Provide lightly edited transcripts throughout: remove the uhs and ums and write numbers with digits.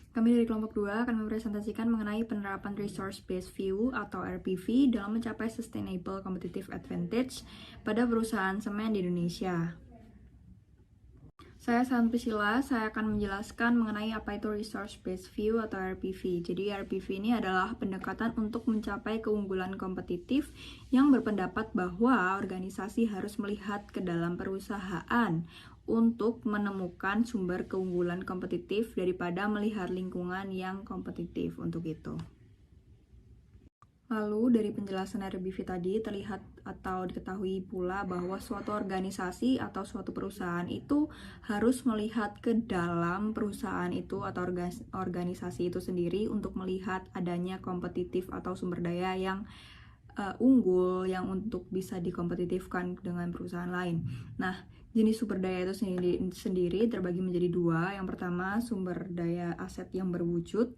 Kami dari kelompok 2 akan mempresentasikan mengenai penerapan Resource Based View atau RBV dalam mencapai Sustainable Competitive Advantage pada perusahaan semen di Indonesia. Saya San Priscilla, saya akan menjelaskan mengenai apa itu Resource Based View atau RBV. Jadi RBV ini adalah pendekatan untuk mencapai keunggulan kompetitif yang berpendapat bahwa organisasi harus melihat ke dalam perusahaan untuk menemukan sumber keunggulan kompetitif daripada melihat lingkungan yang kompetitif untuk itu. Lalu dari penjelasan RBV tadi terlihat atau diketahui pula bahwa suatu organisasi atau suatu perusahaan itu harus melihat ke dalam perusahaan itu atau organisasi itu sendiri untuk melihat adanya kompetitif atau sumber daya yang unggul yang untuk bisa dikompetitifkan dengan perusahaan lain. Nah, jenis sumber daya itu sendiri terbagi menjadi dua. Yang pertama, sumber daya aset yang berwujud.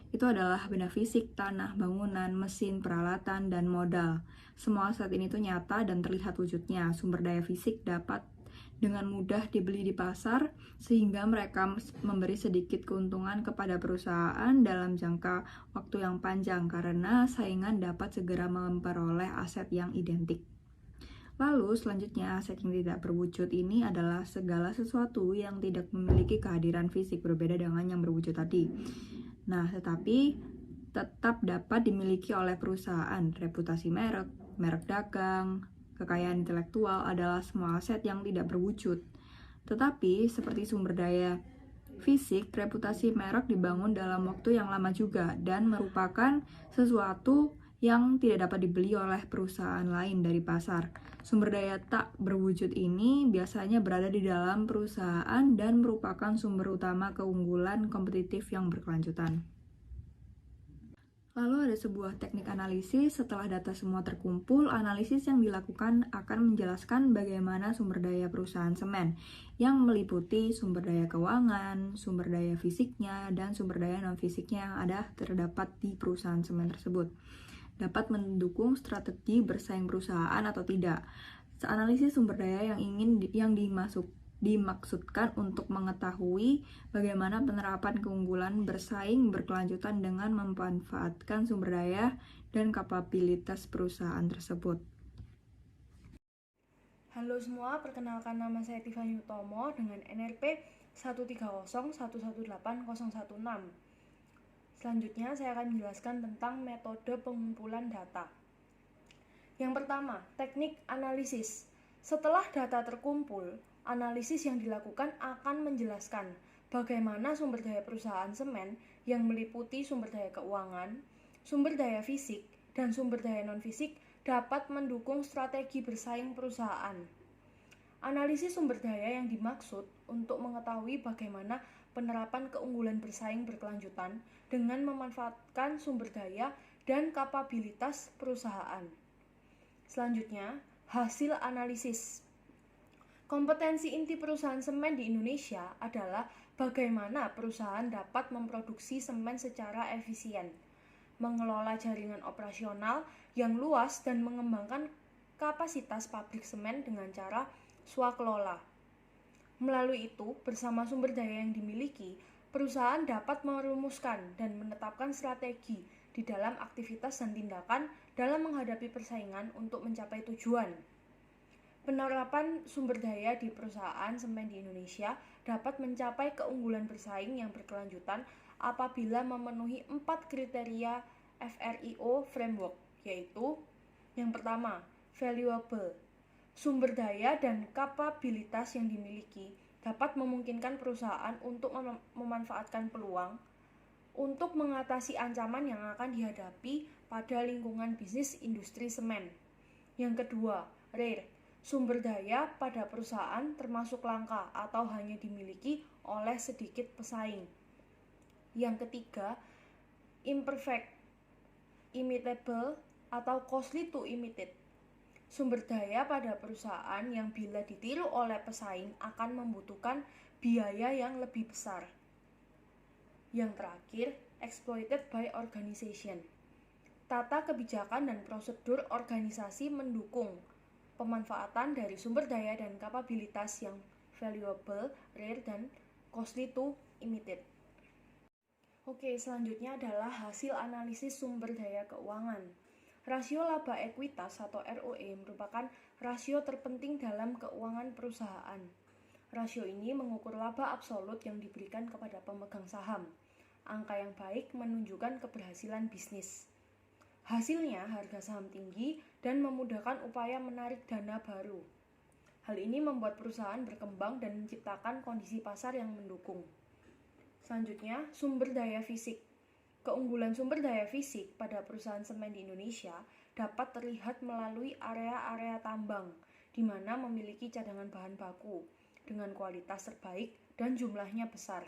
Itu adalah benda fisik, tanah, bangunan, mesin, peralatan, dan modal. Semua aset ini tuh nyata dan terlihat wujudnya. Sumber daya fisik dapat dengan mudah dibeli di pasar, sehingga mereka memberi sedikit keuntungan kepada perusahaan dalam jangka waktu yang panjang, karena saingan dapat segera memperoleh aset yang identik. Lalu selanjutnya, aset yang tidak berwujud ini adalah segala sesuatu yang tidak memiliki kehadiran fisik, berbeda dengan yang berwujud tadi. Nah, tetapi tetap dapat dimiliki oleh perusahaan. Reputasi merek, merek dagang, kekayaan intelektual adalah semua aset yang tidak berwujud. Tetapi, seperti sumber daya fisik, reputasi merek dibangun dalam waktu yang lama juga dan merupakan sesuatu yang tidak dapat dibeli oleh perusahaan lain dari pasar. Sumber daya tak berwujud ini biasanya berada di dalam perusahaan dan merupakan sumber utama keunggulan kompetitif yang berkelanjutan. Lalu ada sebuah teknik analisis. Setelah data semua terkumpul, analisis yang dilakukan akan menjelaskan bagaimana sumber daya perusahaan semen yang meliputi sumber daya keuangan, sumber daya fisiknya, dan sumber daya non-fisiknya yang ada terdapat di perusahaan semen tersebut dapat mendukung strategi bersaing perusahaan atau tidak. Analisis sumber daya yang dimaksudkan untuk mengetahui bagaimana penerapan keunggulan bersaing berkelanjutan dengan memanfaatkan sumber daya dan kapabilitas perusahaan tersebut. Halo semua, perkenalkan nama saya Tiffany Utomo dengan NRP 130118016. Selanjutnya saya akan menjelaskan tentang metode pengumpulan data. Yang pertama, teknik analisis. Setelah data terkumpul, analisis yang dilakukan akan menjelaskan bagaimana sumber daya perusahaan semen yang meliputi sumber daya keuangan, sumber daya fisik, dan sumber daya non-fisik dapat mendukung strategi bersaing perusahaan. Analisis sumber daya yang dimaksud untuk mengetahui bagaimana penerapan keunggulan bersaing berkelanjutan dengan memanfaatkan sumber daya dan kapabilitas perusahaan. Selanjutnya, hasil analisis. Kompetensi inti perusahaan semen di Indonesia adalah bagaimana perusahaan dapat memproduksi semen secara efisien, mengelola jaringan operasional yang luas dan mengembangkan kapasitas pabrik semen dengan cara swakelola. Melalui itu, bersama sumber daya yang dimiliki, perusahaan dapat merumuskan dan menetapkan strategi di dalam aktivitas dan tindakan dalam menghadapi persaingan untuk mencapai tujuan. Penerapan sumber daya di perusahaan semen di Indonesia dapat mencapai keunggulan bersaing yang berkelanjutan apabila memenuhi 4 kriteria FRIO Framework, yaitu yang pertama, valuable. Sumber daya dan kapabilitas yang dimiliki dapat memungkinkan perusahaan untuk memanfaatkan peluang untuk mengatasi ancaman yang akan dihadapi pada lingkungan bisnis industri semen. Yang kedua, rare. Sumber daya pada perusahaan termasuk langka atau hanya dimiliki oleh sedikit pesaing. Yang ketiga, imperfect, imitable, atau costly to imitate. Sumber daya pada perusahaan yang bila ditiru oleh pesaing akan membutuhkan biaya yang lebih besar. Yang terakhir, exploited by organization. Tata kebijakan dan prosedur organisasi mendukung pemanfaatan dari sumber daya dan kapabilitas yang valuable, rare, dan costly to imitate. Oke, selanjutnya adalah hasil analisis sumber daya keuangan. Rasio laba ekuitas atau ROE merupakan rasio terpenting dalam keuangan perusahaan. Rasio ini mengukur laba absolut yang diberikan kepada pemegang saham. Angka yang baik menunjukkan keberhasilan bisnis. Hasilnya harga saham tinggi dan memudahkan upaya menarik dana baru. Hal ini membuat perusahaan berkembang dan menciptakan kondisi pasar yang mendukung. Selanjutnya, sumber daya fisik. Keunggulan sumber daya fisik pada perusahaan semen di Indonesia dapat terlihat melalui area-area tambang, di mana memiliki cadangan bahan baku dengan kualitas terbaik dan jumlahnya besar.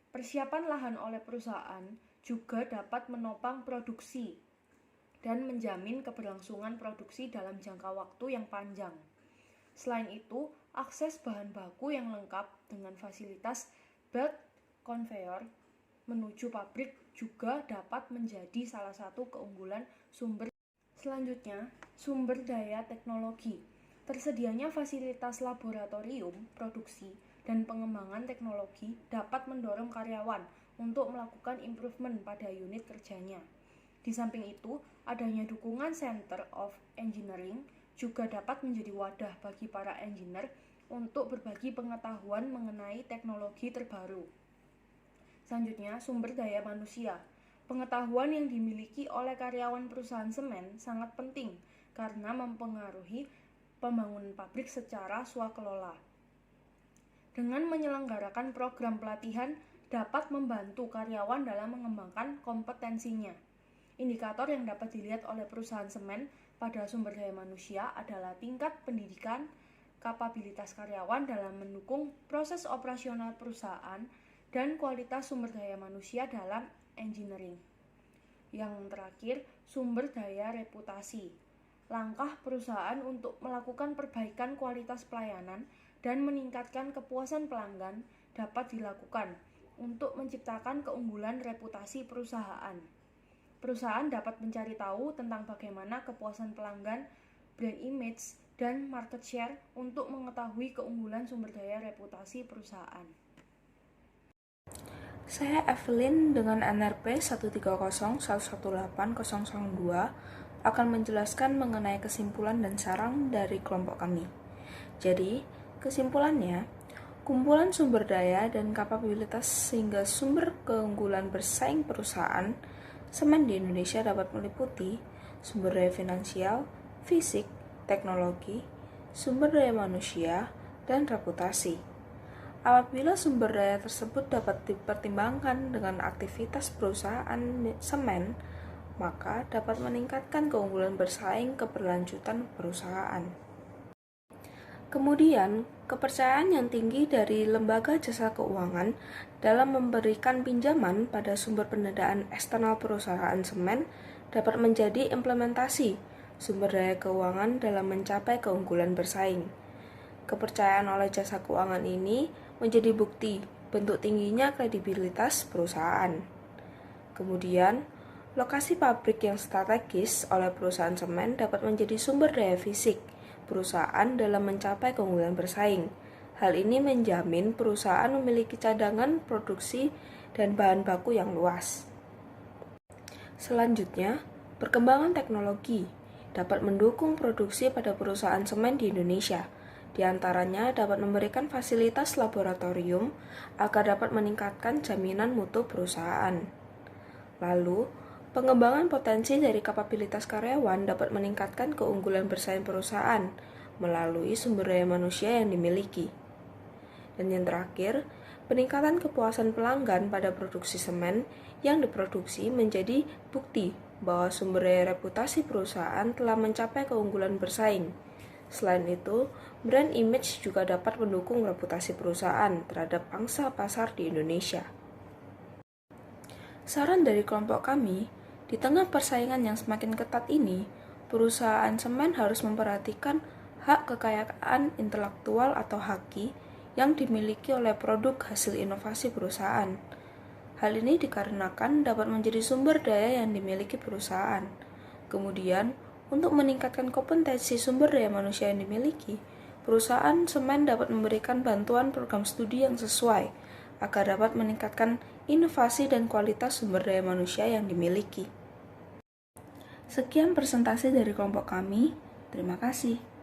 Persiapan lahan oleh perusahaan juga dapat menopang produksi dan menjamin keberlangsungan produksi dalam jangka waktu yang panjang. Selain itu, akses bahan baku yang lengkap dengan fasilitas belt conveyor menuju pabrik juga dapat menjadi salah satu keunggulan sumber. Selanjutnya, sumber daya teknologi. Tersedianya fasilitas laboratorium, produksi, dan pengembangan teknologi dapat mendorong karyawan untuk melakukan improvement pada unit kerjanya. Di samping itu, adanya dukungan Center of Engineering juga dapat menjadi wadah bagi para engineer untuk berbagi pengetahuan mengenai teknologi terbaru. Selanjutnya, sumber daya manusia. Pengetahuan yang dimiliki oleh karyawan perusahaan semen sangat penting karena mempengaruhi pembangunan pabrik secara swakelola. Dengan menyelenggarakan program pelatihan dapat membantu karyawan dalam mengembangkan kompetensinya. Indikator yang dapat dilihat oleh perusahaan semen pada sumber daya manusia adalah tingkat pendidikan, kapabilitas karyawan dalam mendukung proses operasional perusahaan, dan kualitas sumber daya manusia dalam engineering. Yang terakhir, sumber daya reputasi. Langkah perusahaan untuk melakukan perbaikan kualitas pelayanan dan meningkatkan kepuasan pelanggan dapat dilakukan untuk menciptakan keunggulan reputasi perusahaan. Perusahaan dapat mencari tahu tentang bagaimana kepuasan pelanggan, brand image, dan market share untuk mengetahui keunggulan sumber daya reputasi perusahaan. Saya Evelyn dengan NRP 130118002 akan menjelaskan mengenai kesimpulan dan saran dari kelompok kami. Jadi, kesimpulannya, kumpulan sumber daya dan kapabilitas sehingga sumber keunggulan bersaing perusahaan semen di Indonesia dapat meliputi sumber daya finansial, fisik, teknologi, sumber daya manusia, dan reputasi. Apabila sumber daya tersebut dapat dipertimbangkan dengan aktivitas perusahaan semen, maka dapat meningkatkan keunggulan bersaing keberlanjutan perusahaan. Kemudian, kepercayaan yang tinggi dari lembaga jasa keuangan dalam memberikan pinjaman pada sumber pendanaan eksternal perusahaan semen dapat menjadi implementasi sumber daya keuangan dalam mencapai keunggulan bersaing. Kepercayaan oleh jasa keuangan ini menjadi bukti bentuk tingginya kredibilitas perusahaan. Kemudian, lokasi pabrik yang strategis oleh perusahaan semen dapat menjadi sumber daya fisik perusahaan dalam mencapai keunggulan bersaing. Hal ini menjamin perusahaan memiliki cadangan produksi dan bahan baku yang luas. Selanjutnya, perkembangan teknologi dapat mendukung produksi pada perusahaan semen di Indonesia. Di antaranya dapat memberikan fasilitas laboratorium agar dapat meningkatkan jaminan mutu perusahaan. Lalu, pengembangan potensi dari kapabilitas karyawan dapat meningkatkan keunggulan bersaing perusahaan melalui sumber daya manusia yang dimiliki. Dan yang terakhir, peningkatan kepuasan pelanggan pada produksi semen yang diproduksi menjadi bukti bahwa sumber daya reputasi perusahaan telah mencapai keunggulan bersaing. Selain itu, brand image juga dapat mendukung reputasi perusahaan terhadap pangsa pasar di Indonesia. Saran dari kelompok kami, di tengah persaingan yang semakin ketat ini, perusahaan semen harus memperhatikan hak kekayaan intelektual atau HAKI yang dimiliki oleh produk hasil inovasi perusahaan. Hal ini dikarenakan dapat menjadi sumber daya yang dimiliki perusahaan. Kemudian, untuk meningkatkan kompetensi sumber daya manusia yang dimiliki, perusahaan semen dapat memberikan bantuan program studi yang sesuai agar dapat meningkatkan inovasi, dan kualitas sumber daya manusia yang dimiliki. Sekian presentasi dari kelompok kami. Terima kasih.